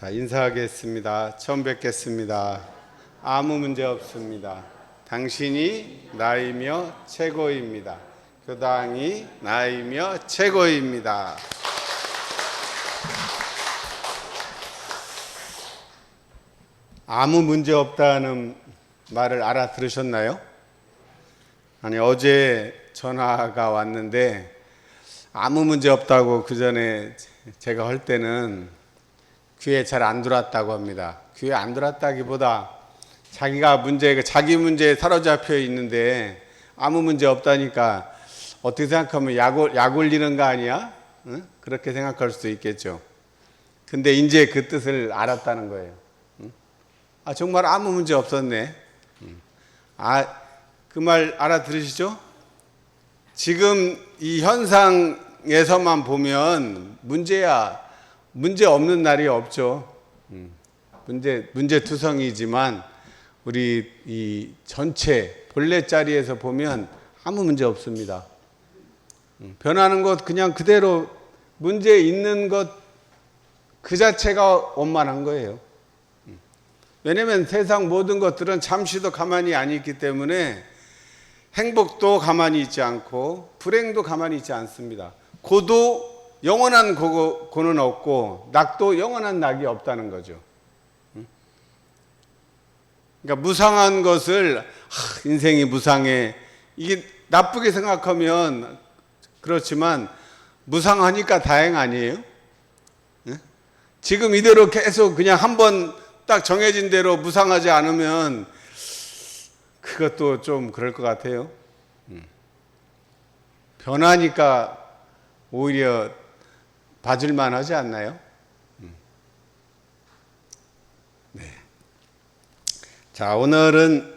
자, 인사하겠습니다. 처음 뵙겠습니다. 아무 문제 없습니다. 당신이 나이며 최고입니다. 교당이 나이며 최고입니다. 아무 문제 없다는 말을 알아들으셨나요? 아니, 어제 전화가 왔는데 아무 문제 없다고 그 전에 제가 할 때는 귀에 잘 안 들어왔다고 합니다. 귀에 안 들어왔다기보다 자기 문제에 사로잡혀 있는데 아무 문제 없다니까 어떻게 생각하면 약 올리는 거 아니야? 응? 그렇게 생각할 수도 있겠죠. 근데 이제 그 뜻을 알았다는 거예요. 응? 정말 아무 문제 없었네. 그 말 알아들으시죠? 지금 이 현상에서만 보면 문제 없는 날이 없죠. 문제투성이지만 우리 이 전체 본래 자리에서 보면 아무 문제 없습니다. 변하는 것 그냥 그대로 문제 있는 것 그 자체가 원만한 거예요. 왜냐하면 세상 모든 것들은 잠시도 가만히 안 있기 때문에 행복도 가만히 있지 않고 불행도 가만히 있지 않습니다. 고도 영원한 고는 없고 낙도 영원한 낙이 없다는 거죠. 그러니까 무상한 것을 인생이 무상해, 이게 나쁘게 생각하면 그렇지만 무상하니까 다행 아니에요? 지금 이대로 계속 그냥 한번 딱 정해진 대로 무상하지 않으면 그것도 좀 그럴 것 같아요. 변하니까 오히려 봐줄만 하지 않나요? 네. 자, 오늘은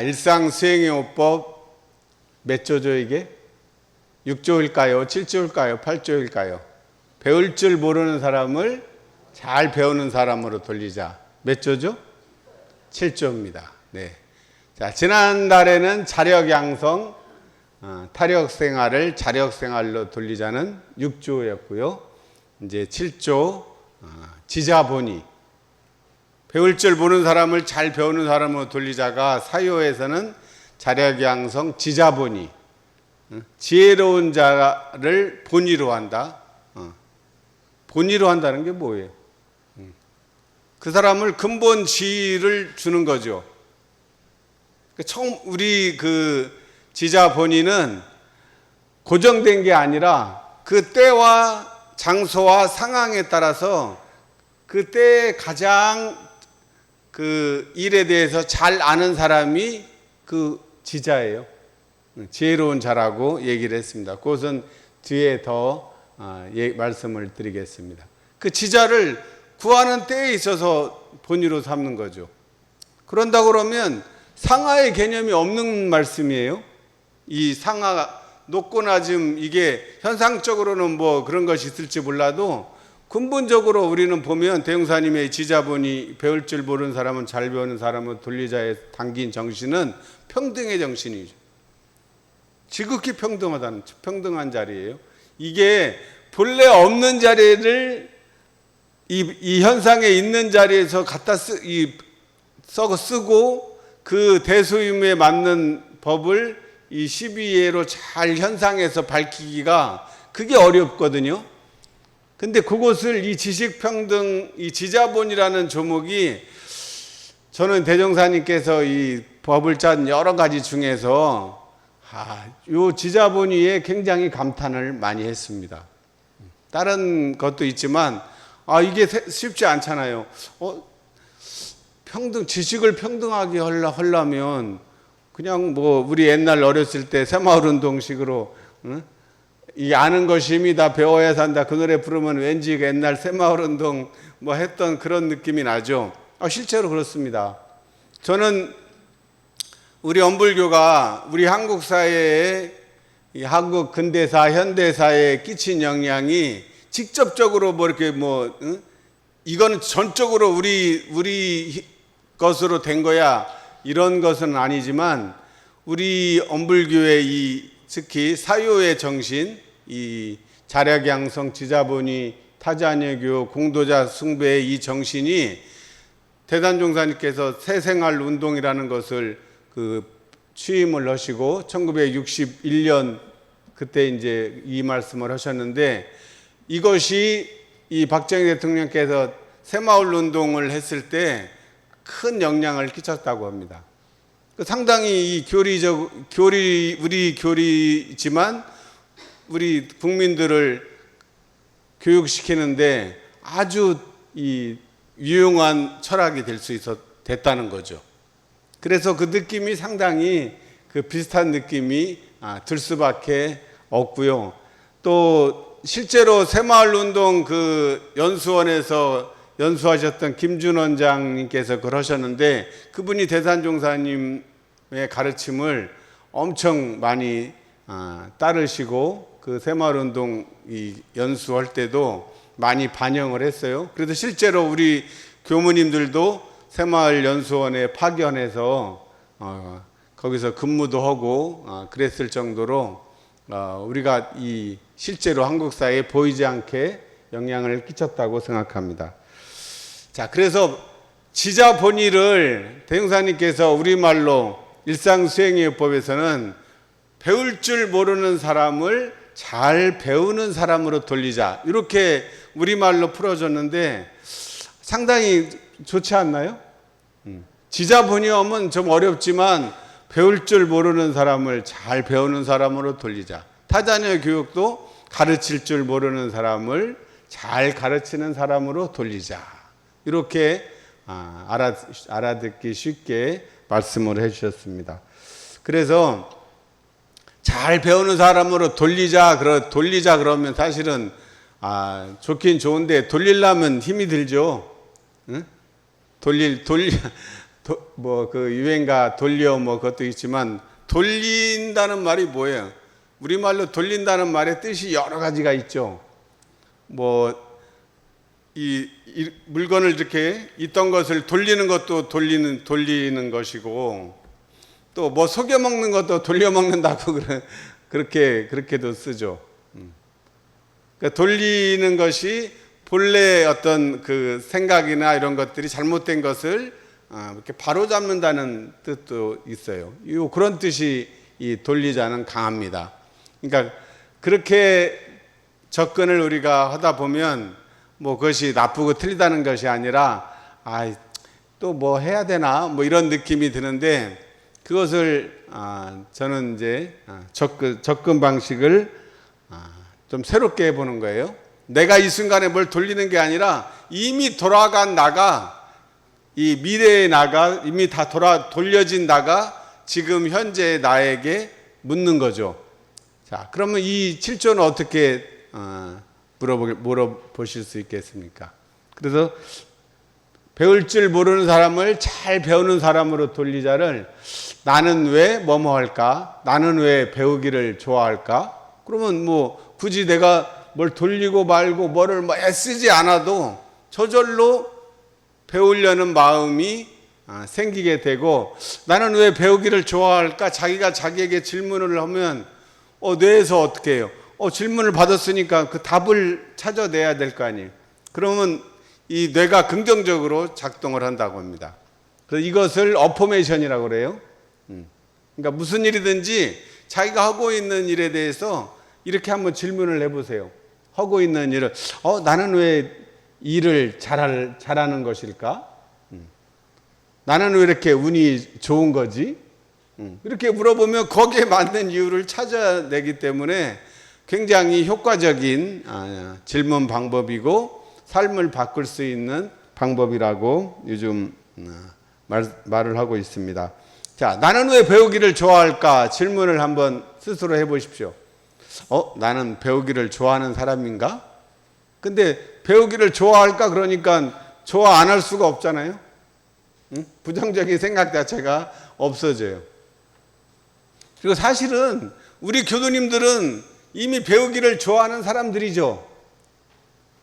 일상 수행의 요법 몇 조죠 이게? 6조일까요? 7조일까요? 8조일까요? 배울 줄 모르는 사람을 잘 배우는 사람으로 돌리자. 몇 조죠? 7조입니다. 네. 자, 지난달에는 자력 양성, 타력 생활을 자력 생활로 돌리자는 6조였고요. 이제 7조, 지자본의. 배울 줄 모르는 사람을 잘 배우는 사람으로 돌리자가 4요에서는 자력 양성, 지자본의. 지혜로운 자를 본의로 한다. 본의로 한다는 게 뭐예요? 그 사람을 근본 지혜를 주는 거죠. 처음 우리 그 지자 본의는 고정된 게 아니라 그 때와 장소와 상황에 따라서 그 때에 가장 그 일에 대해서 잘 아는 사람이 그 지자예요. 지혜로운 자라고 얘기를 했습니다. 그것은 뒤에 더 말씀을 드리겠습니다. 그 지자를 구하는 때에 있어서 본의로 삼는 거죠. 그런다 그러면 상하의 개념이 없는 말씀이에요. 이 상하, 높고 낮음, 이게 현상적으로는 뭐 그런 것이 있을지 몰라도 근본적으로 우리는 보면 대웅사님의 지자본이 배울 줄 모르는 사람은 잘 배우는 사람은 돌리자에 담긴 정신은 평등의 정신이죠. 지극히 평등한 자리예요. 이게 본래 없는 자리를 이 현상에 있는 자리에서 갖다 쓰고 그 대소임에 맞는 법을 이 12예로 잘 현상에서 밝히기가 그게 어렵거든요. 근데 그것을 이 지식평등, 이 지자본이라는 조목이 저는 대종사님께서 이 법을 짠 여러 가지 중에서 요 지자본위에 굉장히 감탄을 많이 했습니다. 다른 것도 있지만 이게 쉽지 않잖아요. 지식을 평등하게 하려면 그냥 뭐 우리 옛날 어렸을 때 새마을운동식으로 이 아는 것이 힘이다, 배워야 산다, 그 노래 부르면 왠지 옛날 새마을운동 뭐 했던 그런 느낌이 나죠. 실제로 그렇습니다. 저는 우리 엄불교가 우리 한국 사회에 이 한국 근대사, 현대사에 끼친 영향이 직접적으로 이거는 전적으로 우리 것으로 된 거야, 이런 것은 아니지만 우리 엄불교의 특히 사요의 정신, 이 자력양성, 지자본이 타자녀 교육, 공도자 숭배의 이 정신이 대단종사님께서 새생활 운동이라는 것을 취임을 하시고 1961년 그때 이제 이 말씀을 하셨는데, 이것이 이 박정희 대통령께서 새마을 운동을 했을 때 큰 영향을 끼쳤다고 합니다. 상당히 이 우리 교리지만 우리 국민들을 교육시키는데 아주 이 유용한 철학이 됐다는 거죠. 그래서 그 느낌이 상당히 비슷한 느낌이 들 수밖에 없고요. 또 실제로 새마을운동 연수원에서 연수하셨던 김준 원장님께서 그러셨는데, 그분이 대산종사님의 가르침을 엄청 많이 따르시고 새마을운동 연수할 때도 많이 반영을 했어요. 그래서 실제로 우리 교무님들도 새마을 연수원에 파견해서 거기서 근무도 하고 그랬을 정도로 우리가 실제로 한국 사회에 보이지 않게 영향을 끼쳤다고 생각합니다. 자, 그래서 지자본의를 대종사님께서 우리말로 일상수행의법에서는 배울 줄 모르는 사람을 잘 배우는 사람으로 돌리자, 이렇게 우리말로 풀어줬는데 상당히 좋지 않나요? 지자본의어는 좀 어렵지만 배울 줄 모르는 사람을 잘 배우는 사람으로 돌리자. 타자녀 교육도 가르칠 줄 모르는 사람을 잘 가르치는 사람으로 돌리자. 이렇게 알아듣기 쉽게 말씀을 해주셨습니다. 그래서 잘 배우는 사람으로 돌리자 그러면 사실은 좋긴 좋은데 돌리려면 힘이 들죠. 응? 유행가 돌려 그것도 있지만, 돌린다는 말이 뭐예요? 우리말로 돌린다는 말의 뜻이 여러 가지가 있죠. 이 물건을 이렇게 있던 것을 돌리는 것도 돌리는 것이고, 또 속여 먹는 것도 돌려 먹는다고 그렇게도 쓰죠. 그러니까 돌리는 것이 본래 어떤 생각이나 이런 것들이 잘못된 것을 이렇게 바로 잡는다는 뜻도 있어요. 그런 뜻이 이 돌리자는 강합니다. 그러니까 그렇게 접근을 우리가 하다 보면 그것이 나쁘고 틀리다는 것이 아니라 또 해야 되나 이런 느낌이 드는데, 그것을 저는 이제 접근 방식을 좀 새롭게 해보는 거예요. 내가 이 순간에 뭘 돌리는 게 아니라 이미 돌아간 나가, 이 미래의 나가, 이미 다 돌려진 나가 지금 현재의 나에게 묻는 거죠. 자, 그러면 이 7조는 어떻게 물어보실 수 있겠습니까? 그래서 배울 줄 모르는 사람을 잘 배우는 사람으로 돌리자를, 나는 왜 뭐뭐 할까? 나는 왜 배우기를 좋아할까? 그러면 굳이 내가 뭘 돌리고 말고 뭐를 애쓰지 않아도 저절로 배우려는 마음이 생기게 되고, 나는 왜 배우기를 좋아할까? 자기가 자기에게 질문을 하면 뇌에서 어떻게 해요? 질문을 받았으니까 그 답을 찾아내야 될 거 아니에요. 그러면 이 뇌가 긍정적으로 작동을 한다고 합니다. 그래서 이것을 어포메이션이라고 그래요. 그러니까 무슨 일이든지 자기가 하고 있는 일에 대해서 이렇게 한번 질문을 해보세요. 하고 있는 일을 나는 왜 일을 잘하는 것일까? 나는 왜 이렇게 운이 좋은 거지? 이렇게 물어보면 거기에 맞는 이유를 찾아내기 때문에 굉장히 효과적인 질문 방법이고 삶을 바꿀 수 있는 방법이라고 요즘 말을 하고 있습니다. 자, 나는 왜 배우기를 좋아할까? 질문을 한번 스스로 해보십시오. 나는 배우기를 좋아하는 사람인가? 근데 배우기를 좋아할까? 그러니까 좋아 안 할 수가 없잖아요. 부정적인 생각 자체가 없어져요. 그리고 사실은 우리 교도님들은 이미 배우기를 좋아하는 사람들이죠.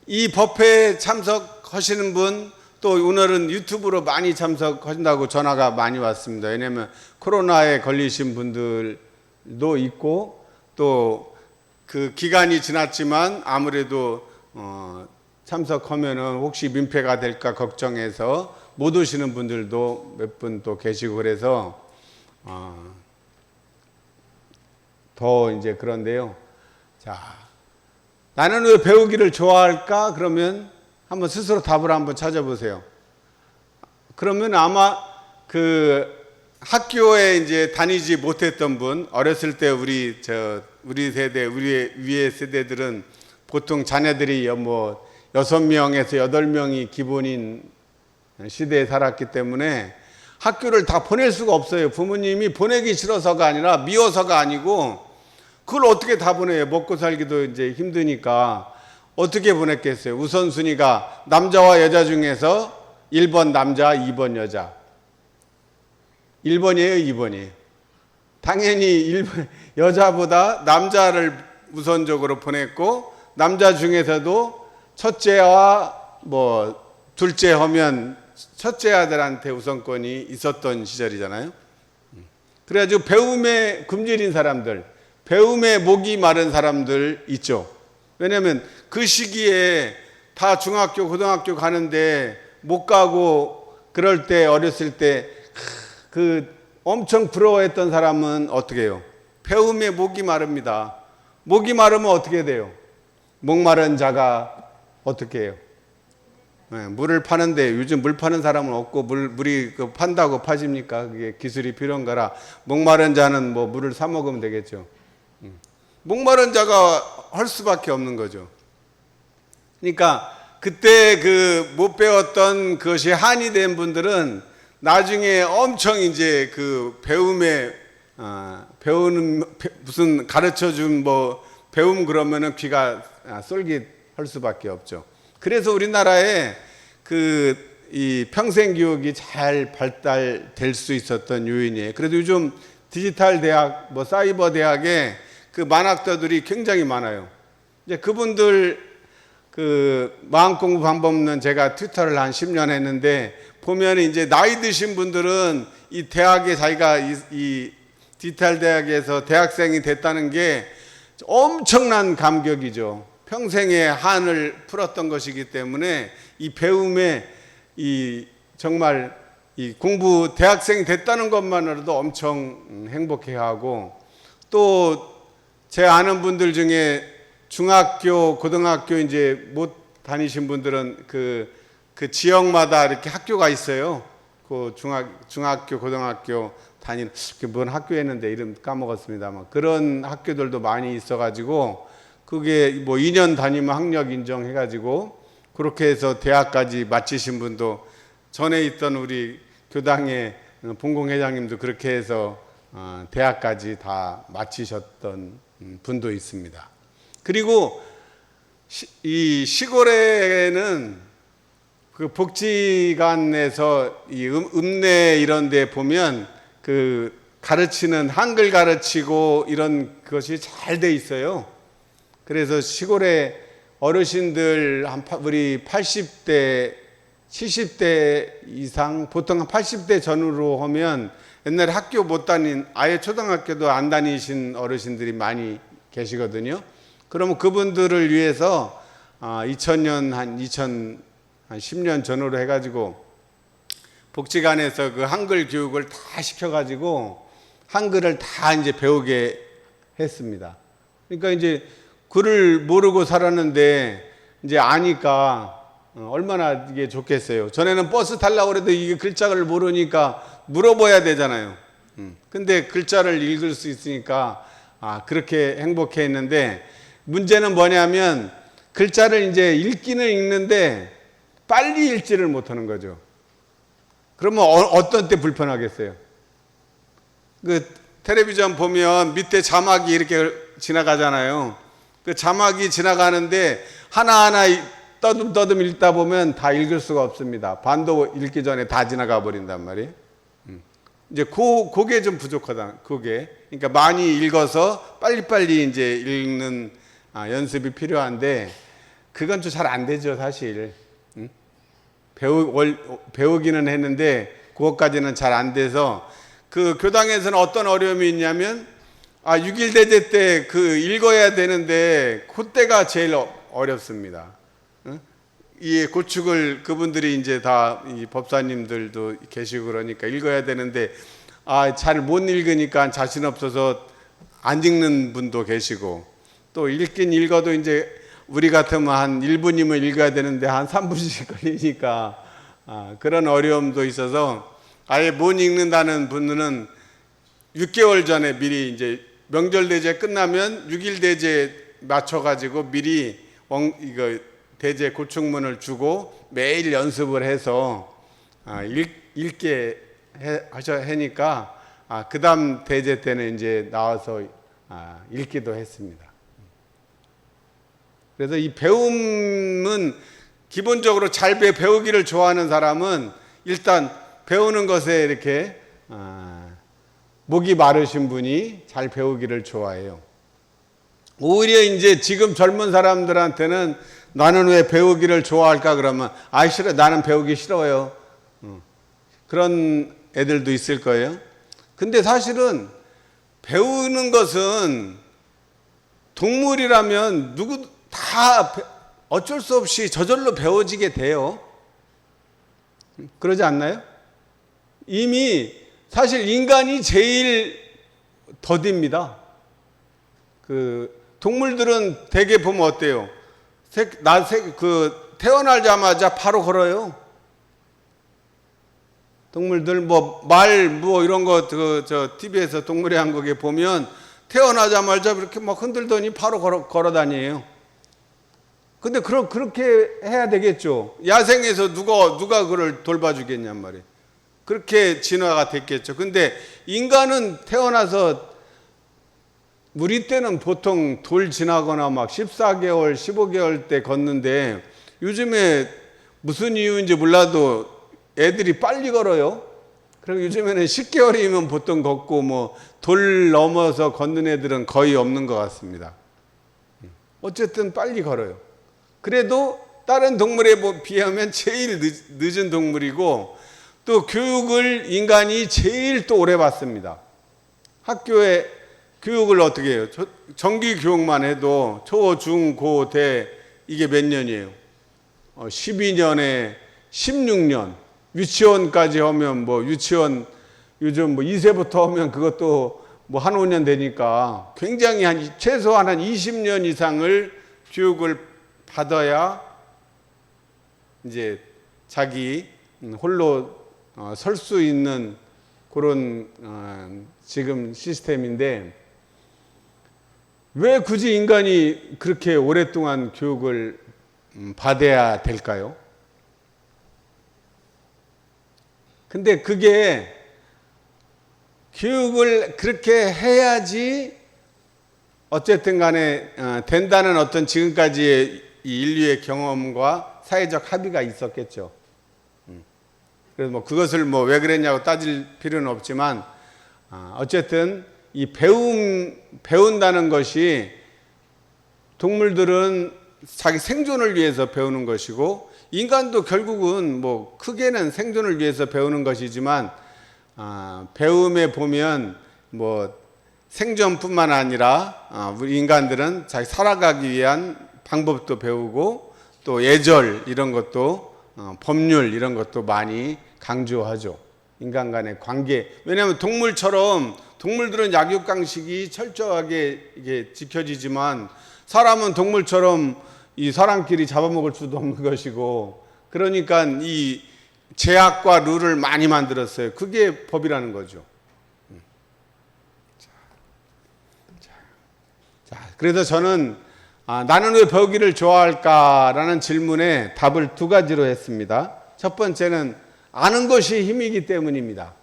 이 법회에 참석하시는 분, 또 오늘은 유튜브로 많이 참석하신다고 전화가 많이 왔습니다. 왜냐하면 코로나에 걸리신 분들도 있고, 또 그 기간이 지났지만 아무래도 참석하면은 혹시 민폐가 될까 걱정해서 못 오시는 분들도 몇 분 또 계시고 그래서 더 이제 그런데요. 자, 나는 왜 배우기를 좋아할까? 그러면 한번 스스로 답을 한번 찾아보세요. 그러면 아마 그 학교에 이제 다니지 못했던 분, 어렸을 때 우리 세대, 우리 위의 세대들은 보통 자녀들이 뭐 6명에서 8명이 기본인 시대에 살았기 때문에 학교를 다 보낼 수가 없어요. 부모님이 보내기 싫어서가 아니라 미워서가 아니고 그걸 어떻게 다 보내요? 먹고 살기도 이제 힘드니까 어떻게 보냈겠어요? 우선순위가 남자와 여자 중에서 1번 남자, 2번 여자. 1번이에요, 2번이에요? 당연히 1번, 여자보다 남자를 우선적으로 보냈고 남자 중에서도 첫째와 뭐 둘째 하면 첫째 아들한테 우선권이 있었던 시절이잖아요. 그래가지고 배움에 굶주린 사람들, 배움에 목이 마른 사람들 있죠. 왜냐하면 그 시기에 다 중학교, 고등학교 가는데 못 가고 그럴 때 어렸을 때 그 엄청 부러워했던 사람은 어떻게 해요? 배움에 목이 마릅니다. 목이 마르면 어떻게 돼요? 목 마른 자가 어떻게 해요? 네, 물을 파는데 요즘 물 파는 사람은 없고 물이 판다고 파집니까? 그게 기술이 필요한 거라 목마른 자는 뭐 물을 사 먹으면 되겠죠. 목마른 자가 할 수밖에 없는 거죠. 그러니까 그때 그 못 배웠던 그것이 한이 된 분들은 나중에 엄청 이제 그 배움에 배우는 무슨 가르쳐 준 뭐 배움 그러면은 귀가 쏠깃할 수밖에 없죠. 그래서 우리나라에 그 이 평생 교육이 잘 발달될 수 있었던 요인이에요. 그래도 요즘 디지털 대학, 뭐 사이버 대학에 그 만학도들이 굉장히 많아요. 이제 그분들 그 마음 공부 방법론 제가 튜터를 한 10년 했는데 보면 이제 나이 드신 분들은 이 대학에 자기가 이 디지털 대학에서 대학생이 됐다는 게 엄청난 감격이죠. 평생의 한을 풀었던 것이기 때문에 이 배움에 이 정말 이 공부 대학생이 됐다는 것만으로도 엄청 행복해하고 또 제 아는 분들 중에 중학교, 고등학교 이제 못 다니신 분들은 그 지역마다 이렇게 학교가 있어요. 그 중학교, 고등학교 다니는 뭔 학교였는데 이름 까먹었습니다만 그런 학교들도 많이 있어가지고 그게 뭐 2년 다니면 학력 인정해가지고 그렇게 해서 대학까지 마치신 분도 전에 있던 우리 교당의 본공회장님도 그렇게 해서 대학까지 다 마치셨던 분도 있습니다. 그리고 이 시골에는 그 복지관에서 이 읍내 이런 데 보면 그 가르치는 한글 가르치고 이런 것이 잘 돼 있어요. 그래서 시골에 어르신들 우리 80대, 70대 이상 보통 한 80대 전후로 하면 옛날에 학교 못 다닌 아예 초등학교도 안 다니신 어르신들이 많이 계시거든요. 그러면 그분들을 위해서 2000년 한 10년 전후로 해가지고 복지관에서 그 한글 교육을 다 시켜가지고 한글을 다 이제 배우게 했습니다. 그러니까 이제 글을 모르고 살았는데 이제 아니까 얼마나 이게 좋겠어요. 전에는 버스 타려고 그래도 이게 글자를 모르니까 물어봐야 되잖아요. 근데 글자를 읽을 수 있으니까 그렇게 행복해 했는데 문제는 뭐냐면 글자를 이제 읽기는 읽는데 빨리 읽지를 못하는 거죠. 그러면 어떤 때 불편하겠어요? 그 텔레비전 보면 밑에 자막이 이렇게 지나가잖아요. 그 자막이 지나가는데 하나하나 떠듬떠듬 읽다 보면 다 읽을 수가 없습니다. 반도 읽기 전에 다 지나가 버린단 말이에요. 이제 그게 좀 부족하다. 그게. 그러니까 많이 읽어서 빨리빨리 이제 읽는 연습이 필요한데 그건 좀 잘 안 되죠, 사실. 배우기는 했는데 그것까지는 잘 안 돼서 그 교당에서는 어떤 어려움이 있냐면 6.1 대제 때 그 읽어야 되는데 그때가 제일 어렵습니다. 이 고축을 그분들이 이제 다 이 법사님들도 계시고 그러니까 읽어야 되는데 잘 못 읽으니까 자신 없어서 안 읽는 분도 계시고 또 읽긴 읽어도 이제 우리 같으면 한 1분이면 읽어야 되는데 한 3분씩 걸리니까 그런 어려움도 있어서 아예 못 읽는다는 분은 6개월 전에 미리 이제 명절 대제 끝나면 6일 대제 맞춰가지고 미리 이거 대제 고축문을 주고 매일 연습을 해서 읽게 하니까 그 다음 대제 때는 이제 나와서 읽기도 했습니다. 그래서 이 배움은 기본적으로 잘 배우기를 좋아하는 사람은 일단 배우는 것에 이렇게 목이 마르신 분이 잘 배우기를 좋아해요. 오히려 이제 지금 젊은 사람들한테는 나는 왜 배우기를 좋아할까 그러면 싫어, 나는 배우기 싫어요. 그런 애들도 있을 거예요. 근데 사실은 배우는 것은 동물이라면 다 어쩔 수 없이 저절로 배워지게 돼요. 그러지 않나요? 이미 사실 인간이 제일 더딥니다. 동물들은 대개 보면 어때요? 태어나자마자 바로 걸어요. 동물들 말 이런 거 TV에서 동물의 왕국에 보면 태어나자마자 이렇게 막 흔들더니 바로 걸어 다녀요. 근데 그렇게 해야 되겠죠. 야생에서 누가 그걸 돌봐주겠냔 말이에요. 그렇게 진화가 됐겠죠. 근데 인간은 태어나서 우리 때는 보통 돌 지나거나 막 14개월, 15개월 때 걷는데 요즘에 무슨 이유인지 몰라도 애들이 빨리 걸어요. 그리고 요즘에는 10개월이면 보통 걷고 돌 넘어서 걷는 애들은 거의 없는 것 같습니다. 어쨌든 빨리 걸어요. 그래도 다른 동물에 비하면 제일 늦은 동물이고 또 교육을 인간이 제일 또 오래 받습니다. 학교에 교육을 어떻게 해요? 정기 교육만 해도 초, 중, 고, 대 이게 몇 년이에요? 12년에 16년. 유치원까지 하면 유치원 요즘 2세부터 하면 그것도 한 5년 되니까 굉장히 최소한 한 20년 이상을 교육을 받아야 이제 자기 홀로 설 수 있는 그런 지금 시스템인데 왜 굳이 인간이 그렇게 오랫동안 교육을 받아야 될까요? 근데 그게 교육을 그렇게 해야지 어쨌든 간에 된다는 어떤 지금까지의 이 인류의 경험과 사회적 합의가 있었겠죠. 그래서 그것을 왜 그랬냐고 따질 필요는 없지만 어쨌든 이 배운다는 것이 동물들은 자기 생존을 위해서 배우는 것이고 인간도 결국은 크게는 생존을 위해서 배우는 것이지만 배움에 보면 생존뿐만 아니라 우리 인간들은 자기 살아가기 위한 방법도 배우고 또 예절 이런 것도 법률 이런 것도 많이 강조하죠. 인간 간의 관계. 왜냐하면 동물들은 약육강식이 철저하게 이게 지켜지지만 사람은 동물처럼 이 사람끼리 잡아먹을 수도 없는 것이고 그러니까 이 제약과 룰을 많이 만들었어요. 그게 법이라는 거죠. 그래서 저는 나는 왜 배우기를 좋아할까라는 질문에 답을 두 가지로 했습니다. 첫 번째는 아는 것이 힘이기 때문입니다.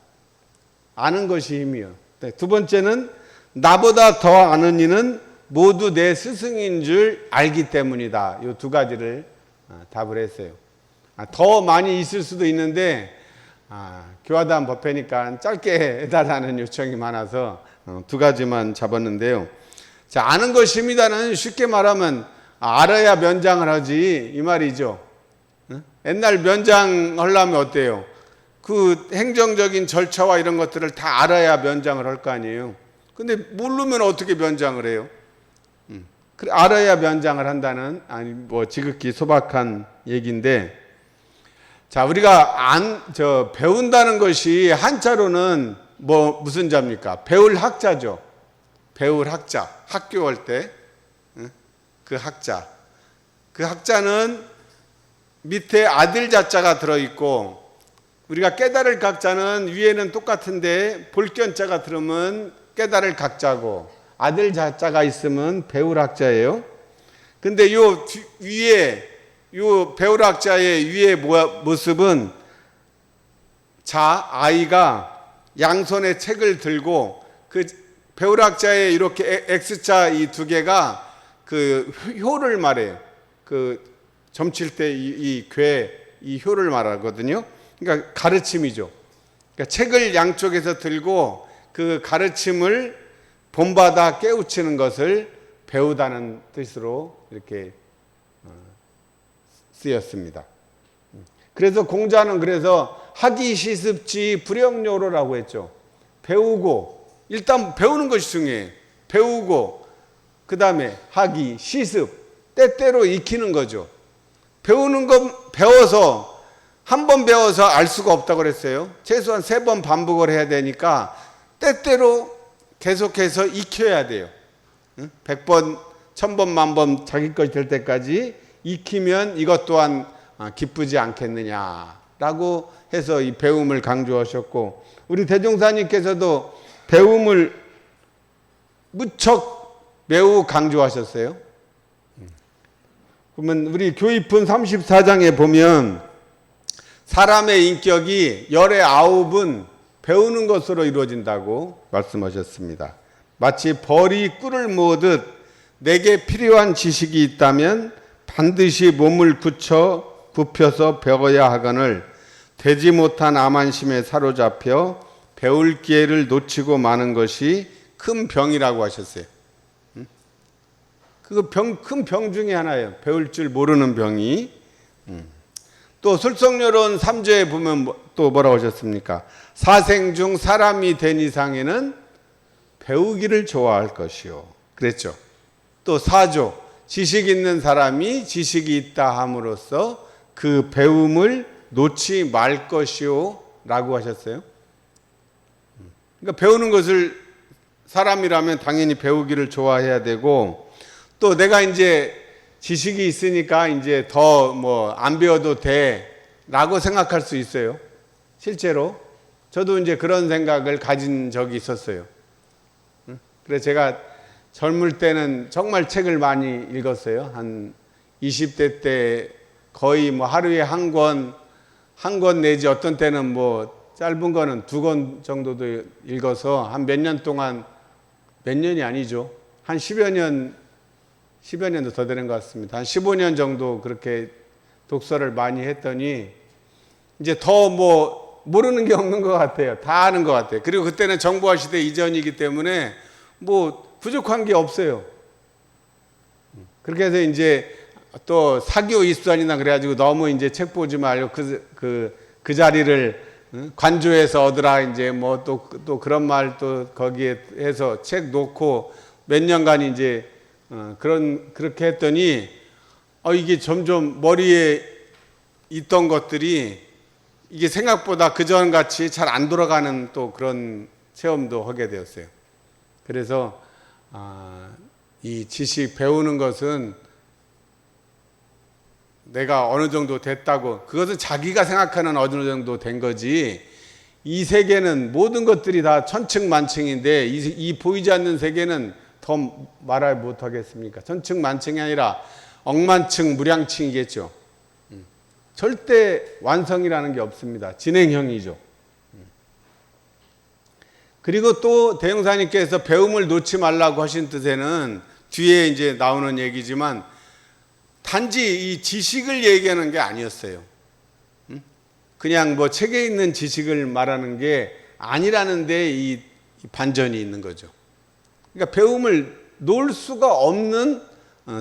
아는 것이 힘이요. 두 번째는 나보다 더 아는 이는 모두 내 스승인 줄 알기 때문이다. 이 두 가지를 답을 했어요. 더 많이 있을 수도 있는데 교화단 법회니까 짧게 해달라는 요청이 많아서 두 가지만 잡았는데요. 자, 아는 것이 힘이다는 쉽게 말하면 알아야 면장을 하지 이 말이죠. 옛날 면장 하려면 어때요? 그 행정적인 절차와 이런 것들을 다 알아야 면장을 할 거 아니에요. 근데 모르면 어떻게 면장을 해요? 알아야 면장을 한다는 지극히 소박한 얘기인데, 자, 우리가 배운다는 것이 한자로는 무슨 자입니까? 배울 학자죠. 배울 학자. 학교 갈 때 그 학자. 그 학자는 밑에 아들 자자가 들어있고, 우리가 깨달을 각자는 위에는 똑같은데 볼견자가 들으면 깨달을 각자고, 아들 자자가 있으면 배울 학자예요. 근데 요 위에, 요 배울 학자의 위의 모습은 아이가 양손에 책을 들고, 그 배울 학자의 이렇게 X자 이 두 개가 그 효를 말해요. 그 점칠 때 이 효를 말하거든요. 그러니까 가르침이죠. 그러니까 책을 양쪽에서 들고 그 가르침을 본받아 깨우치는 것을 배우다는 뜻으로 이렇게 쓰였습니다. 그래서 공자는 하기 시습지 불영요로라고 했죠. 배우고, 일단 배우는 것이 중요해요. 배우고, 그 다음에 하기 시습, 때때로 익히는 거죠. 배우는 건 배워서, 한 번 배워서 알 수가 없다고 그랬어요. 최소한 3번 반복을 해야 되니까 때때로 계속해서 익혀야 돼요. 100번, 1000번, 만번 자기 것이 될 때까지 익히면 이것 또한 기쁘지 않겠느냐라고 해서 이 배움을 강조하셨고, 우리 대종사님께서도 배움을 무척 매우 강조하셨어요. 그러면 우리 교입분 34장에 보면 사람의 인격이 열의 9은 배우는 것으로 이루어진다고 말씀하셨습니다. 마치 벌이 꿀을 모으듯 내게 필요한 지식이 있다면 반드시 몸을 굳혀 굽혀서 배워야 하거늘 되지 못한 암안심에 사로잡혀 배울 기회를 놓치고 마는 것이 큰 병이라고 하셨어요. 그거 큰 병 중에 하나예요. 배울 줄 모르는 병이. 또 설성요론 3조에 보면 또 뭐라고 하셨습니까? 사생 중 사람이 된 이상에는 배우기를 좋아할 것이요. 그랬죠. 또 4조, 지식 있는 사람이 지식이 있다 함으로써 그 배움을 놓지 말 것이요 라고 하셨어요. 그러니까 배우는 것을 사람이라면 당연히 배우기를 좋아해야 되고, 또 내가 이제 지식이 있으니까 이제 더 안 배워도 돼 라고 생각할 수 있어요. 실제로 저도 이제 그런 생각을 가진 적이 있었어요. 그래서 제가 젊을 때는 정말 책을 많이 읽었어요. 한 20대 때 거의 하루에 한 권 내지 어떤 때는 짧은 거는 2권 정도도 읽어서 한 몇 년 동안, 몇 년이 아니죠. 한 10여 년도 더 되는 것 같습니다. 한 15년 정도 그렇게 독서를 많이 했더니 이제 더 모르는 게 없는 것 같아요. 다 아는 것 같아요. 그리고 그때는 정보화 시대 이전이기 때문에 부족한 게 없어요. 그렇게 해서 이제 또 사교 이수단이나 그래가지고 너무 이제 책 보지 말고 그 자리를 관조해서 얻으라 이제 또 그런 말 또 거기에 해서 책 놓고 몇 년간 이제 그렇게 했더니 이게 점점 머리에 있던 것들이 이게 생각보다 그전 같이 잘 안 돌아가는 또 그런 체험도 하게 되었어요. 그래서 이 지식 배우는 것은 내가 어느 정도 됐다고, 그것은 자기가 생각하는 어느 정도 된 거지, 이 세계는 모든 것들이 다 천층만층인데 이 보이지 않는 세계는 더 말을 못하겠습니까? 천층만층이 아니라 억만층 무량층이겠죠. 절대 완성이라는 게 없습니다. 진행형이죠. 그리고 또 대형사님께서 배움을 놓지 말라고 하신 뜻에는 뒤에 이제 나오는 얘기지만 단지 이 지식을 얘기하는 게 아니었어요. 그냥 책에 있는 지식을 말하는 게 아니라는 데 이 반전이 있는 거죠. 그러니까 배움을 놓을 수가 없는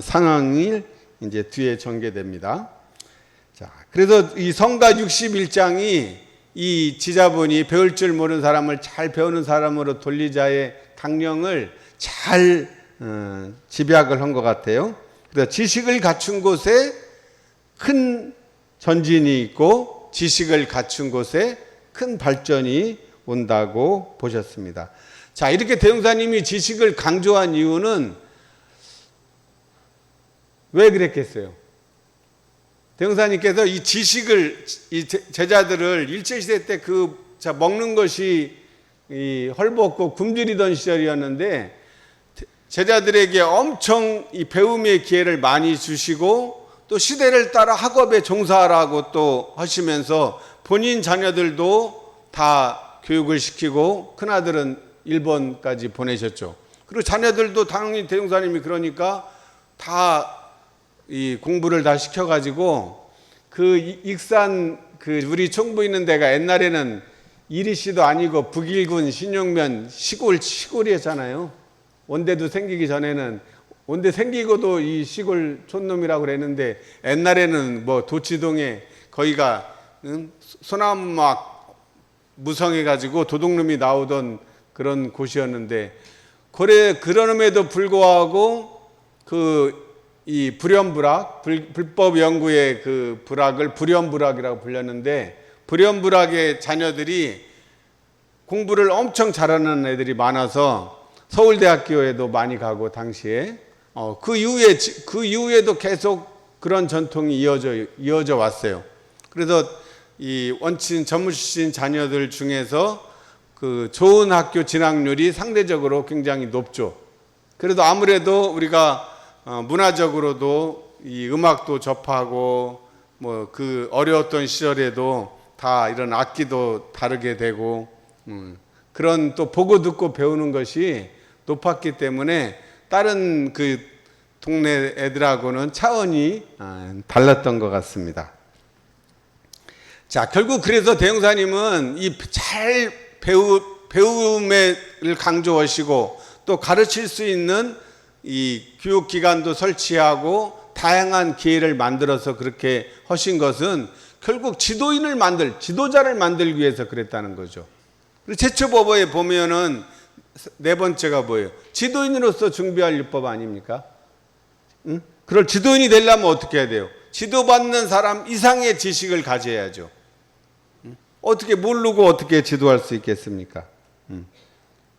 상황이 이제 뒤에 전개됩니다. 자, 그래서 이 성가 61장이 이 지자본이 배울 줄 모르는 사람을 잘 배우는 사람으로 돌리자의 강령을 잘 집약을 한 것 같아요. 그래서 지식을 갖춘 곳에 큰 전진이 있고 지식을 갖춘 곳에 큰 발전이 온다고 보셨습니다. 자, 이렇게 대형사님이 지식을 강조한 이유는 왜 그랬겠어요? 대형사님께서 이 지식을, 이 제자들을 일제시대 때 먹는 것이 헐벗고 굶주리던 시절이었는데 제자들에게 엄청 이 배움의 기회를 많이 주시고 또 시대를 따라 학업에 종사하라고 또 하시면서 본인 자녀들도 다 교육을 시키고 큰아들은 일본까지 보내셨죠. 그리고 자녀들도 당연히 대종사님이 그러니까 다 이 공부를 다 시켜가지고 익산 우리 총부 있는 데가 옛날에는 이리시도 아니고 북일군 신용면 시골이었잖아요. 원대도 생기기 전에는 원대 생기고도 이 시골 촌놈이라고 그랬는데 옛날에는 뭐 도치동에 거기가 소나무 막 무성해가지고 도둑놈이 나오던 그런 곳이었는데 그럼에도 불구하고 이 불연불학, 불법 연구의 불학을 불연불학이라고 불렸는데 불연불학의 자녀들이 공부를 엄청 잘하는 애들이 많아서 서울대학교에도 많이 가고 당시에 그 이후에도 계속 그런 전통이 이어져 왔어요. 그래서 이 원친 전무 출신 자녀들 중에서 좋은 학교 진학률이 상대적으로 굉장히 높죠. 그래도 아무래도 우리가 문화적으로도 이 음악도 접하고 뭐 어려웠던 시절에도 다 이런 악기도 다루게 되고 그런 또 보고 듣고 배우는 것이 높았기 때문에 다른 동네 애들하고는 차원이 달랐던 것 같습니다. 자, 결국 그래서 대형사님은 이 잘 배움을 강조하시고 또 가르칠 수 있는 이 교육기관도 설치하고 다양한 기회를 만들어서 그렇게 하신 것은 결국 지도자를 만들기 위해서 그랬다는 거죠. 그리고 제초법에 보면은 네 번째가 뭐예요? 지도인으로서 준비할 율법 아닙니까? 응? 그럴 지도인이 되려면 어떻게 해야 돼요? 지도받는 사람 이상의 지식을 가져야죠. 응? 어떻게 모르고 어떻게 지도할 수 있겠습니까?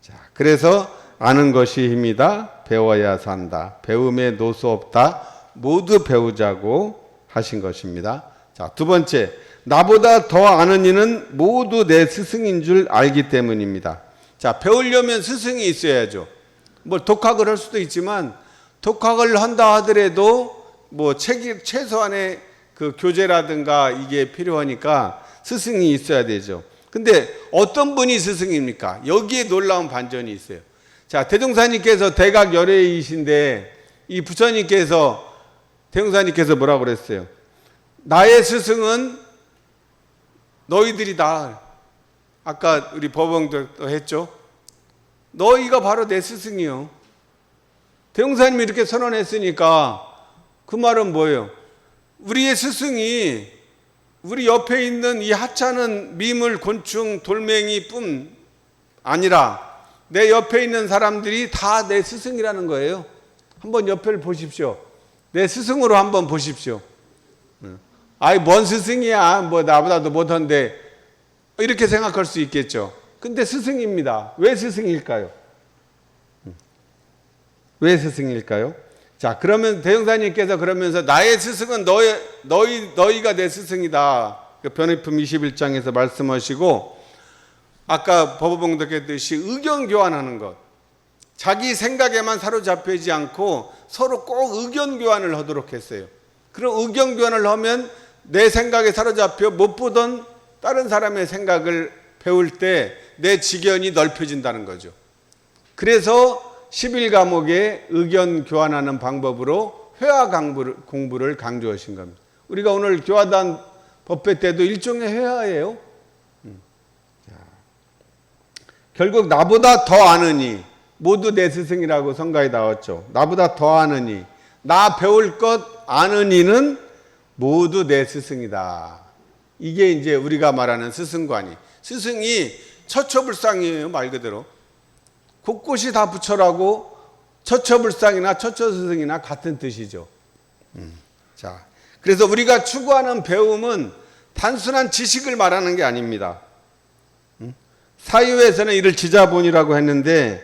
자, 그래서 아는 것이 힘이다. 배워야 산다. 배움에 노수 없다. 모두 배우자고 하신 것입니다. 자, 두 번째, 나보다 더 아는 이는 모두 내 스승인 줄 알기 때문입니다. 자, 배우려면 스승이 있어야죠. 뭐 독학을 할 수도 있지만 독학을 한다 하더라도 뭐 최소한의 교재라든가 이게 필요하니까 스승이 있어야 되죠. 근데 어떤 분이 스승입니까? 여기에 놀라운 반전이 있어요. 자, 대종사님께서 대각 열애이신데 이 부처님께서 대종사님께서 뭐라고 그랬어요? 나의 스승은 너희들이다. 아까 우리 법왕도 했죠. 너희가 바로 내 스승이요. 대종사님이 이렇게 선언했으니까 그 말은 뭐예요? 우리의 스승이 우리 옆에 있는 이 하찮은 미물, 곤충, 돌멩이뿐 아니라 내 옆에 있는 사람들이 다 내 스승이라는 거예요. 한번 옆을 보십시오. 내 스승으로 한번 보십시오. 아이, 뭔 스승이야. 뭐 나보다도 못한데 이렇게 생각할 수 있겠죠. 근데 스승입니다. 왜 스승일까요? 왜 스승일까요? 자, 그러면 대종사님께서 그러면서 나의 스승은 너희가 내 스승이다. 변해품 21장에서 말씀하시고 아까 법어봉독 했듯이 의견 교환하는 것. 자기 생각에만 사로잡히지 않고 서로 꼭 의견 교환을 하도록 했어요. 그런 의견 교환을 하면 내 생각에 사로잡혀 못 보던 다른 사람의 생각을 배울 때 내 지견이 넓혀진다는 거죠. 그래서 11과목에 의견 교환하는 방법으로 회화 공부를 강조하신 겁니다. 우리가 오늘 교화단 법회 때도 일종의 회화예요. 결국 나보다 더 아느니 모두 내 스승이라고 성가에 나왔죠. 나보다 더 아느니, 나 배울 것 아는 이는 모두 내 스승이다. 이게 이제 우리가 말하는 스승관이. 스승이 처처불상이에요, 말 그대로. 곳곳이 다 부처라고 처처불상이나 처처스승이나 같은 뜻이죠. 자, 그래서 우리가 추구하는 배움은 단순한 지식을 말하는 게 아닙니다. 사유에서는 이를 지자본이라고 했는데,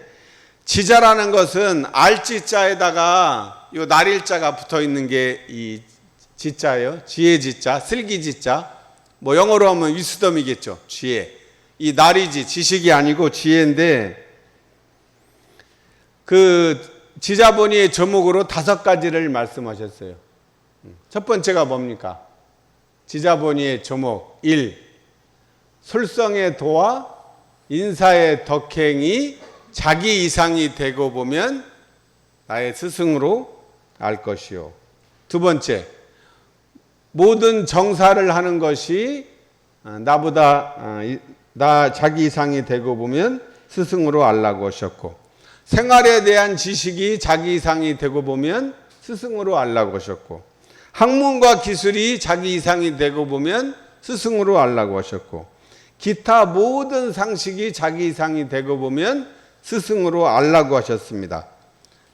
지자라는 것은 알지자에다가 요 날일자가 붙어 있는 게 이 지자예요. 지혜 지자, 슬기 지자. 뭐 영어로 하면 위스덤이겠죠. 지혜. 이 날이지 지식이 아니고 지혜인데, 그 지자본이의 제목으로 5가지를 말씀하셨어요. 첫 번째가 뭡니까? 지자본이의 제목 1. 솔성의 도와 인사의 덕행이 자기 이상이 되고 보면 나의 스승으로 알 것이요. 두 번째, 모든 정사를 하는 것이 나 자기 이상이 되고 보면 스승으로 알라고 하셨고, 생활에 대한 지식이 자기 이상이 되고 보면 스승으로 알라고 하셨고, 학문과 기술이 자기 이상이 되고 보면 스승으로 알라고 하셨고, 기타 모든 상식이 자기 이상이 되고 보면 스승으로 알라고 하셨습니다.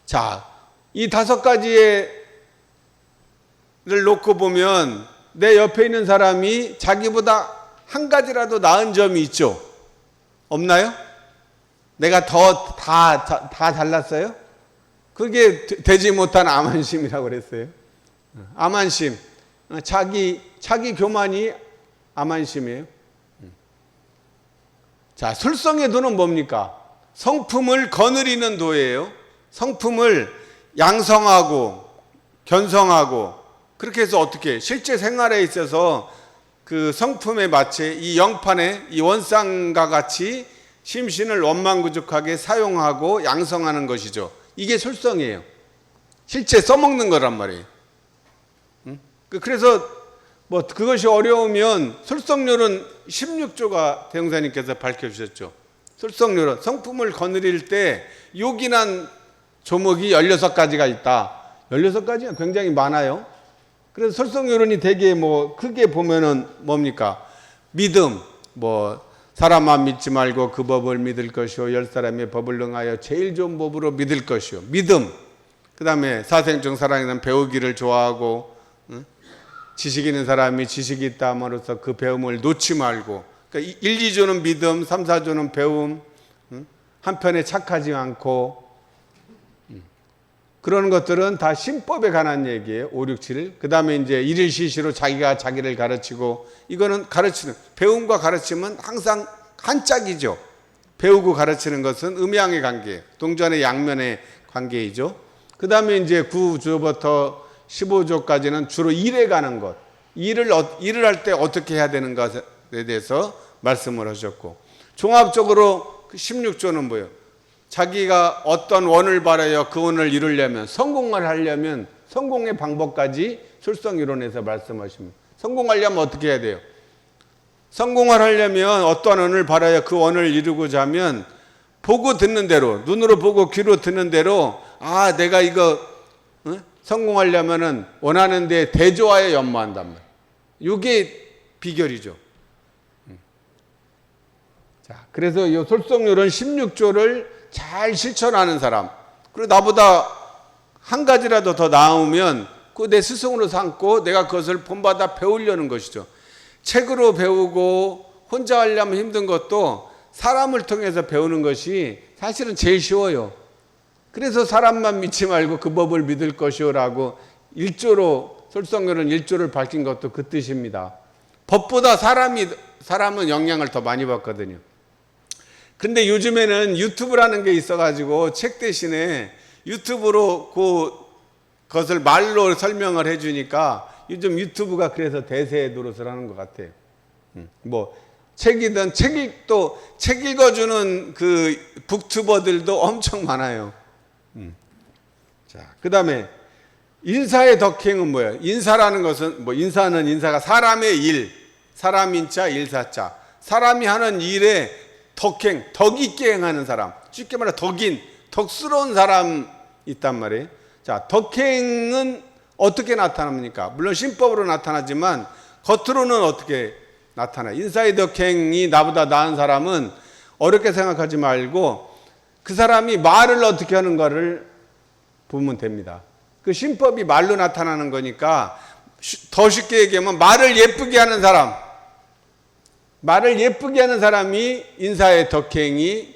자, 이 5가지를 놓고 보면 내 옆에 있는 사람이 자기보다 한 가지라도 나은 점이 있죠? 없나요? 내가 다 잘났어요? 그게 되지 못한 암한심이라고 그랬어요. 암한심, 자기 교만이 암한심이에요. 자, 솔성의 도는 뭡니까? 성품을 거느리는 도예요. 성품을 양성하고 견성하고, 그렇게 해서 어떻게 실제 생활에 있어서 그 성품에 맞춰 이 영판에 이 원상과 같이 심신을 원만구족하게 사용하고 양성하는 것이죠. 이게 솔성이에요. 실제 써먹는 거란 말이에요. 그래서 뭐 그것이 어려우면 솔성률은 16조가 대형사님께서 밝혀주셨죠. 솔성률은 성품을 거느릴 때 요긴한 조목이 16가지가 있다. 16가지가 굉장히 많아요. 그래서 솔성률이 되게 뭐 크게 보면은 뭡니까? 믿음, 뭐 사람만 믿지 말고 그 법을 믿을 것이요 10사람의 법을 능하여 제일 좋은 법으로 믿을 것이요. 믿음. 그 다음에 사생중 사랑에는 배우기를 좋아하고, 지식 있는 사람이 지식이 있다 함으로써 그 배움을 놓지 말고, 그러니까 1, 2조는 믿음, 3, 4조는 배움, 한편에 착하지 않고, 그런 것들은 다 신법에 관한 얘기예요. 5, 6, 7. 그 다음에 이제 일일 시시로 자기가 자기를 가르치고, 이거는 가르치는, 배움과 가르침은 항상 한 짝이죠. 배우고 가르치는 것은 음양의 관계, 동전의 양면의 관계이죠. 그 다음에 이제 9조부터 15조까지는 주로 일에 가는 것, 일을 할 때 어떻게 해야 되는 것에 대해서 말씀을 하셨고, 종합적으로 16조는 뭐예요? 자기가 어떤 원을 바라여 그 원을 이루려면, 성공을 하려면 성공의 방법까지 솔성이론에서 말씀하십니다. 성공하려면 어떻게 해야 돼요? 성공을 하려면 어떤 원을 바라여 그 원을 이루고자 하면 보고 듣는 대로, 눈으로 보고 귀로 듣는 대로, 아, 내가 이거 성공하려면은 원하는 데 대조하에 연마한단 말이에요. 이게 비결이죠. 자, 그래서 이 솔성률은 16조를 잘 실천하는 사람, 그리고 나보다 한 가지라도 더 나으면 그 내 스승으로 삼고 내가 그것을 본받아 배우려는 것이죠. 책으로 배우고 혼자 하려면 힘든 것도 사람을 통해서 배우는 것이 사실은 제일 쉬워요. 그래서 사람만 믿지 말고 그 법을 믿을 것이오라고 1조로, 솔성률은 1조를 밝힌 것도 그 뜻입니다. 법보다 사람은 영향을 더 많이 받거든요. 근데 요즘에는 유튜브라는 게 있어가지고 책 대신에 유튜브로 그것을 말로 설명을 해주니까 요즘 유튜브가 그래서 대세에 노릇을 하는 것 같아요. 뭐 책이든 책 읽어주는 그 북튜버들도 엄청 많아요. 자, 그 다음에 인사의 덕행은 뭐예요? 인사라는 것은 인사가 사람의 일, 사람인자 일사자, 사람이 하는 일에 덕행, 덕 있게 행하는 사람, 쉽게 말해 덕스러운 사람 있단 말이에요. 자, 덕행은 어떻게 나타납니까? 물론 신법으로 나타나지만 겉으로는 어떻게 나타나요? 인사의 덕행이 나보다 나은 사람은 어렵게 생각하지 말고 그 사람이 말을 어떻게 하는가를 보면 됩니다. 그 신법이 말로 나타나는 거니까 더 쉽게 얘기하면 말을 예쁘게 하는 사람, 말을 예쁘게 하는 사람이 인사의 덕행이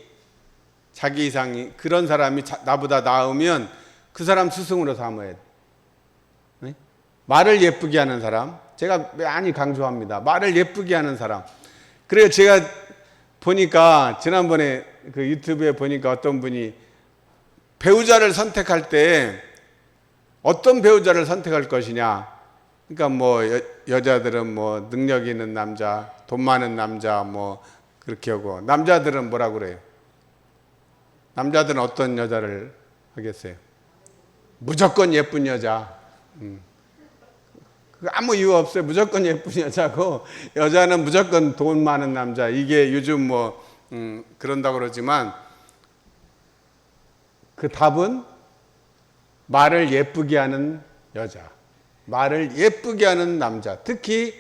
자기 이상이 그런 사람이 나보다 나으면 그 사람 스승으로 삼아야 돼. 네? 말을 예쁘게 하는 사람, 제가 많이 강조합니다. 말을 예쁘게 하는 사람. 그래서 제가 보니까 지난번에 그 유튜브에 보니까 어떤 분이 배우자를 선택할 때 어떤 배우자를 선택할 것이냐. 그러니까 뭐 여자들은 뭐 능력 있는 남자, 돈 많은 남자 뭐 그렇게 하고 남자들은 뭐라고 그래요? 남자들은 어떤 여자를 하겠어요? 무조건 예쁜 여자. 아무 이유 없어요. 무조건 예쁜 여자고 여자는 무조건 돈 많은 남자. 이게 요즘 뭐 그런다고 그러지만 그 답은 말을 예쁘게 하는 여자, 말을 예쁘게 하는 남자. 특히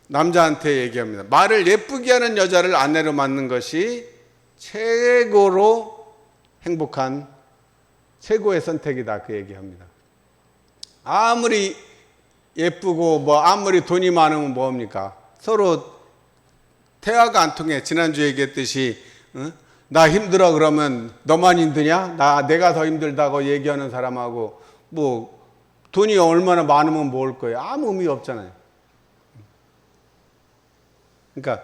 남자한테 얘기합니다. 말을 예쁘게 하는 여자를 아내로 맞는 것이 최고로 행복한 최고의 선택이다. 그 얘기합니다. 아무리 예쁘고 뭐 아무리 돈이 많으면 뭐합니까? 서로 대화가 안 통해. 지난주에 얘기했듯이 나 힘들어 그러면 너만 힘드냐? 내가 더 힘들다고 얘기하는 사람하고 뭐 돈이 얼마나 많으면 뭘 거예요? 아무 의미 없잖아요. 그러니까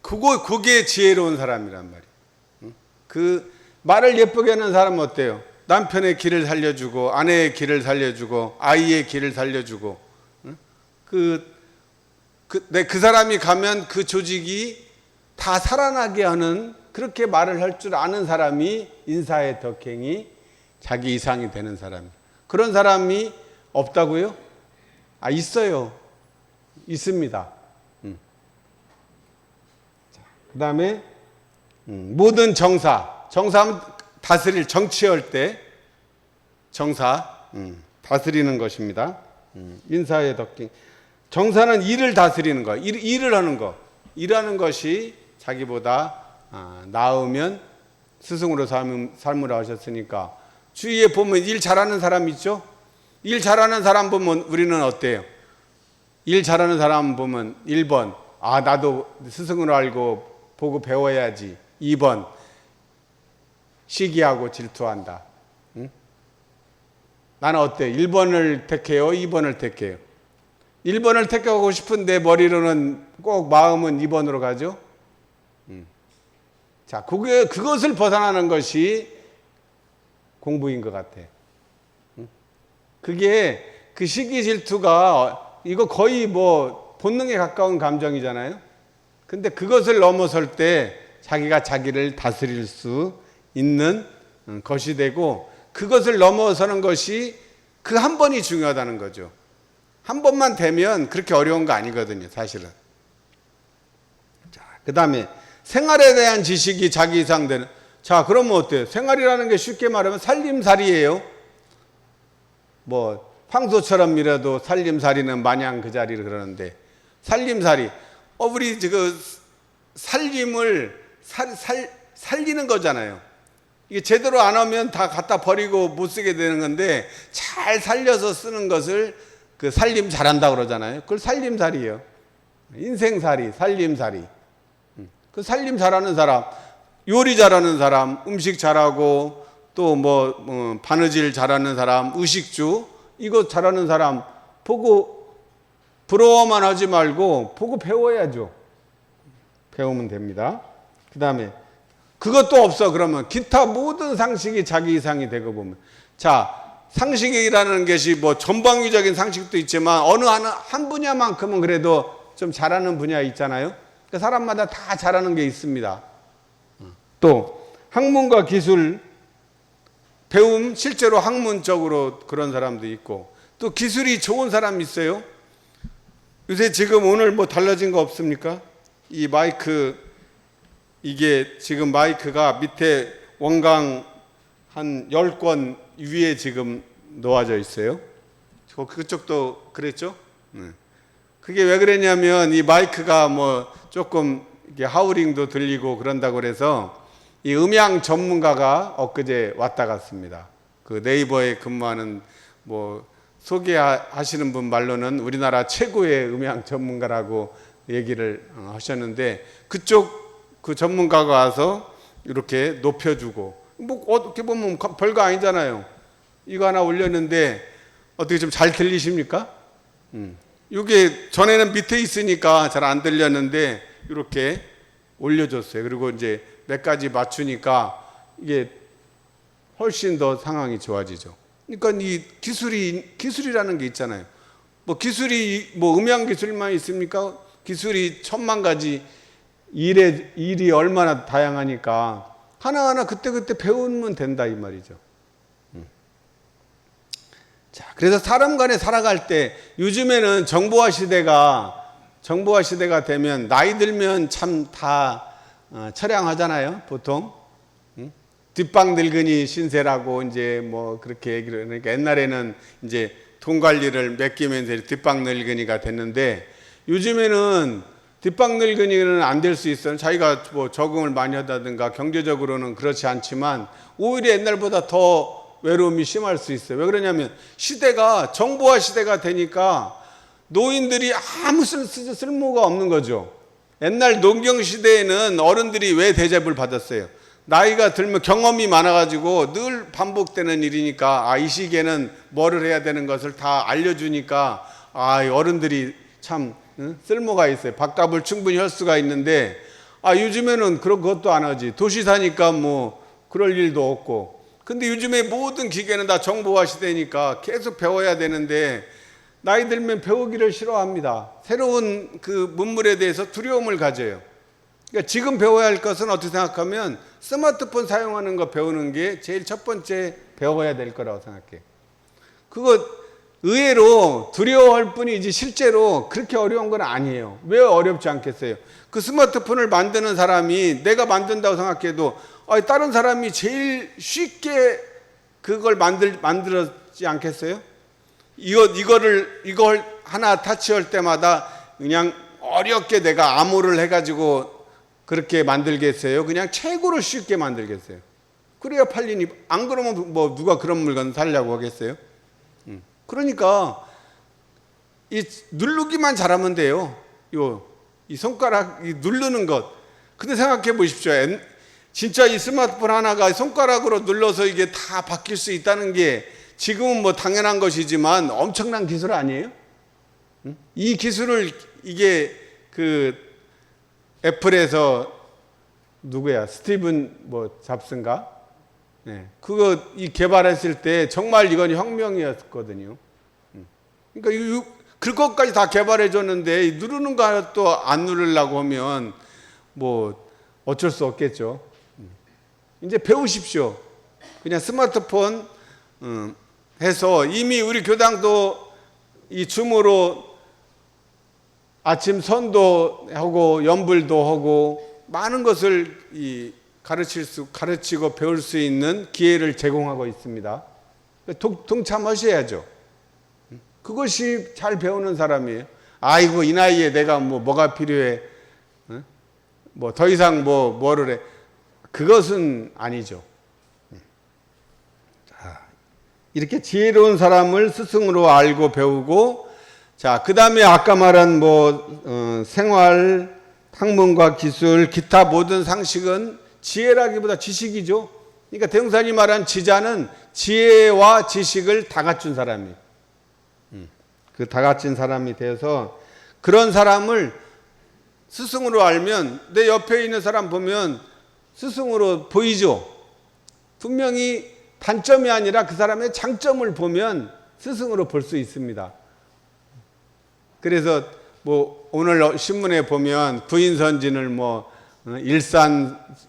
그게 지혜로운 사람이란 말이에요. 그 말을 예쁘게 하는 사람은 어때요? 남편의 길을 살려주고 아내의 길을 살려주고 아이의 길을 살려주고 그 사람이 가면 그 조직이 다 살아나게 하는 그렇게 말을 할 줄 아는 사람이 인사의 덕행이 자기 이상이 되는 사람이에요. 그런 사람이 없다고요? 있어요. 있습니다. 그 다음에 모든 정사하면 다스릴 정치할 때 다스리는 것입니다. 인사의 덕행. 정사는 일을 다스리는 거, 일을 하는 거. 일하는 것이 자기보다 나으면 스승으로 삶으라 하셨으니까 주위에 보면 일 잘하는 사람 있죠? 일 잘하는 사람 보면 우리는 어때요? 일 잘하는 사람 보면 1번 나도 스승으로 알고 보고 배워야지. 2번 시기하고 질투한다. 응? 나는 어때? 1번을 택해요? 2번을 택해요? 1번을 택하고 싶은데 머리로는 꼭 마음은 2번으로 가죠? 자, 그것을 벗어나는 것이 공부인 것 같아. 그게 그 시기 질투가 이거 거의 뭐 본능에 가까운 감정이잖아요. 근데 그것을 넘어설 때 자기가 자기를 다스릴 수 있는 것이 되고 그것을 넘어서는 것이 그 한 번이 중요하다는 거죠. 한 번만 되면 그렇게 어려운 거 아니거든요, 사실은. 자, 그 다음에 생활에 대한 지식이 자기 이상 되는. 자, 그러면 어때요? 생활이라는 게 쉽게 말하면 살림살이에요. 뭐 황소처럼이라도 살림살이는 마냥 그 자리를 그러는데 살림살이. 우리 그 살림을 살리는 거잖아요. 이게 제대로 안 하면 다 갖다 버리고 못 쓰게 되는 건데 잘 살려서 쓰는 것을 그 살림 잘한다 그러잖아요. 그걸 살림살이에요. 인생살이, 살림살이. 그 살림 잘하는 사람, 요리 잘하는 사람, 음식 잘하고 또 뭐 바느질 잘하는 사람, 의식주 이거 잘하는 사람 보고 부러워만 하지 말고 보고 배워야죠. 배우면 됩니다. 그 다음에 그것도 없어 그러면 기타 모든 상식이 자기 이상이 되고 보면 자 상식이라는 것이 뭐 전방위적인 상식도 있지만 어느 한 분야만큼은 그래도 좀 잘하는 분야 있잖아요. 그러니까 사람마다 다 잘하는 게 있습니다. 또 학문과 기술 배움 실제로 학문적으로 그런 사람도 있고 또 기술이 좋은 사람이 있어요. 요새 지금 오늘 뭐 달라진 거 없습니까? 이 마이크 이게 지금 마이크가 밑에 원강 한 10권 위에 지금 놓아져 있어요. 그쪽도 그랬죠? 그게 왜 그랬냐면 이 마이크가 뭐 조금 이게 하우링도 들리고 그런다고 그래서 이 음향 전문가가 엊그제 왔다 갔습니다. 그 네이버에 근무하는 뭐 소개하시는 분 말로는 우리나라 최고의 음향 전문가라고 얘기를 하셨는데, 그쪽 그 전문가가 와서 이렇게 높여주고, 뭐 어떻게 보면 별거 아니잖아요. 이거 하나 올렸는데 어떻게 좀 잘 들리십니까? 이게 전에는 밑에 있으니까 잘 안 들렸는데 이렇게 올려줬어요. 그리고 이제 몇 가지 맞추니까 이게 훨씬 더 상황이 좋아지죠. 그러니까 이 기술이라는 게 있잖아요. 뭐 기술이 뭐 음향 기술만 있습니까? 기술이 천만 가지, 일이 얼마나 다양하니까 하나하나 그때그때 배우면 된다 이 말이죠. 자, 그래서 사람 간에 살아갈 때 요즘에는 정보화 시대가 되면 나이 들면 참 다 처량하잖아요, 보통. 뒷방 늙은이 신세라고 이제 뭐 그렇게 얘기를, 그러니까 옛날에는 이제 돈 관리를 맡기면서 뒷방 늙은이가 됐는데, 요즘에는 뒷방 늙은이는 안 될 수 있어요. 자기가 뭐 적응을 많이 하다든가 경제적으로는 그렇지 않지만 오히려 옛날보다 더 외로움이 심할 수 있어요. 왜 그러냐면 시대가 정보화 시대가 되니까 노인들이 아무 쓸모가 없는 거죠. 옛날 농경 시대에는 어른들이 왜 대접을 받았어요? 나이가 들면 경험이 많아가지고 늘 반복되는 일이니까, 이 시기에는 뭐를 해야 되는 것을 다 알려주니까, 어른들이 참 쓸모가 있어요. 밥값을 충분히 할 수가 있는데, 요즘에는 그런 것도 안 하지. 도시 사니까 뭐 그럴 일도 없고. 근데 요즘에 모든 기계는 다 정보화 시대니까 계속 배워야 되는데, 나이 들면 배우기를 싫어합니다. 새로운 그 문물에 대해서 두려움을 가져요. 그러니까 지금 배워야 할 것은 어떻게 생각하면 스마트폰 사용하는 거 배우는 게 제일 첫 번째 배워야 될 거라고 생각해요. 그거 의외로 두려워할 뿐이지 실제로 그렇게 어려운 건 아니에요. 왜 어렵지 않겠어요? 그 스마트폰을 만드는 사람이 내가 만든다고 생각해도 다른 사람이 제일 쉽게 그걸 만들었지 않겠어요? 이걸 하나 타치할 때마다 그냥 어렵게 내가 암호를 해가지고 그렇게 만들겠어요? 그냥 최고로 쉽게 만들겠어요? 그래야 팔리니. 안 그러면 뭐 누가 그런 물건 살려고 하겠어요? 그러니까 이 누르기만 잘하면 돼요. 이 손가락 누르는 것. 근데 생각해 보십시오. 진짜 이 스마트폰 하나가 손가락으로 눌러서 이게 다 바뀔 수 있다는 게 지금은 뭐 당연한 것이지만 엄청난 기술 아니에요? 이 기술을 이게 그 애플에서 누구야? 스티븐 뭐 잡스인가? 네. 이 개발했을 때 정말 이건 혁명이었거든요. 그러니까 그것까지 다 개발해 줬는데 누르는 것도 안 누르려고 하면 뭐 어쩔 수 없겠죠. 이제 배우십시오. 그냥 스마트폰 해서 이미 우리 교당도 이 줌으로 아침 선도 하고 연불도 하고 많은 것을 가르치고 배울 수 있는 기회를 제공하고 있습니다. 동참하셔야죠. 그것이 잘 배우는 사람이에요. 아이고 이 나이에 내가 뭐가 필요해? 뭐 더 이상 뭐를 해? 그것은 아니죠. 자, 이렇게 지혜로운 사람을 스승으로 알고 배우고, 자, 그 다음에 아까 말한 생활, 학문과 기술, 기타 모든 상식은 지혜라기보다 지식이죠. 그러니까 대흥사님이 말한 지자는 지혜와 지식을 다 갖춘 사람이에요. 그 다 갖춘 사람이 되어서 그런 사람을 스승으로 알면 내 옆에 있는 사람 보면 스승으로 보이죠. 분명히 단점이 아니라 그 사람의 장점을 보면 스승으로 볼 수 있습니다. 그래서 오늘 신문에 보면 부인선진을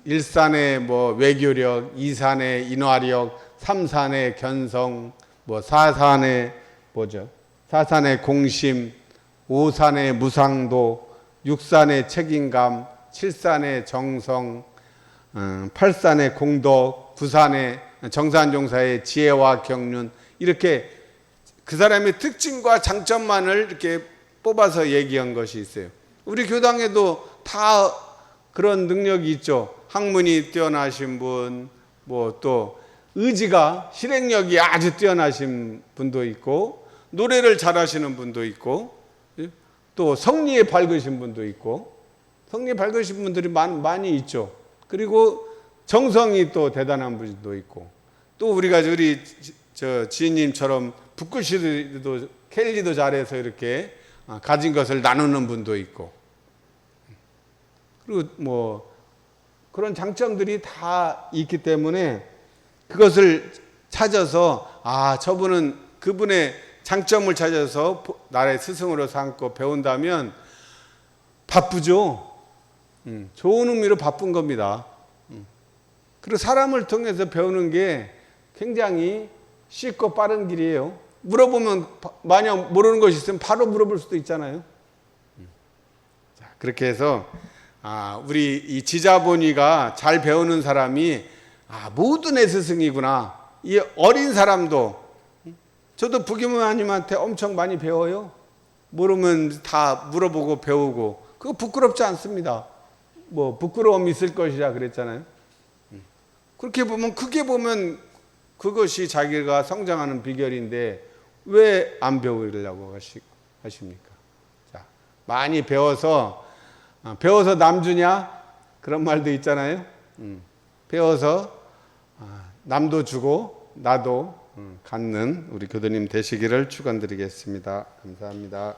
일산의 외교력, 이산의 인화력, 삼산의 견성, 사산의 공심, 오산의 무상도, 육산의 책임감, 칠산의 정성, 팔산의 공덕, 부산의 정산종사의 지혜와 경륜, 이렇게 그 사람의 특징과 장점만을 이렇게 뽑아서 얘기한 것이 있어요. 우리 교당에도 다 그런 능력이 있죠. 학문이 뛰어나신 분, 또 의지가, 실행력이 아주 뛰어나신 분도 있고, 노래를 잘하시는 분도 있고, 또 성리에 밝으신 분도 있고, 성리에 밝으신 분들이 많이 있죠. 그리고 정성이 또 대단한 분도 있고, 또 우리 지인님처럼 붓글씨도 캘리도 잘해서 이렇게 가진 것을 나누는 분도 있고, 그리고 뭐 그런 장점들이 다 있기 때문에 그것을 찾아서 저분은 그분의 장점을 찾아서 나의 스승으로 삼고 배운다면 바쁘죠. 좋은 의미로 바쁜 겁니다. 그리고 사람을 통해서 배우는 게 굉장히 쉽고 빠른 길이에요. 물어보면 만약 모르는 것이 있으면 바로 물어볼 수도 있잖아요. 자, 그렇게 해서 우리 이 지자본이가 잘 배우는 사람이 모두 내 스승이구나. 이 어린 사람도, 저도 부기모님한테 엄청 많이 배워요. 모르면 다 물어보고 배우고, 그거 부끄럽지 않습니다. 뭐 부끄러움이 있을 것이라 그랬잖아요. 그렇게 보면, 크게 보면 그것이 자기가 성장하는 비결인데 왜 안 배우려고 하십니까? 자, 많이 배워서 남 주냐? 그런 말도 있잖아요. 배워서 남도 주고 나도 갖는 우리 교도님 되시기를 축원드리겠습니다. 감사합니다.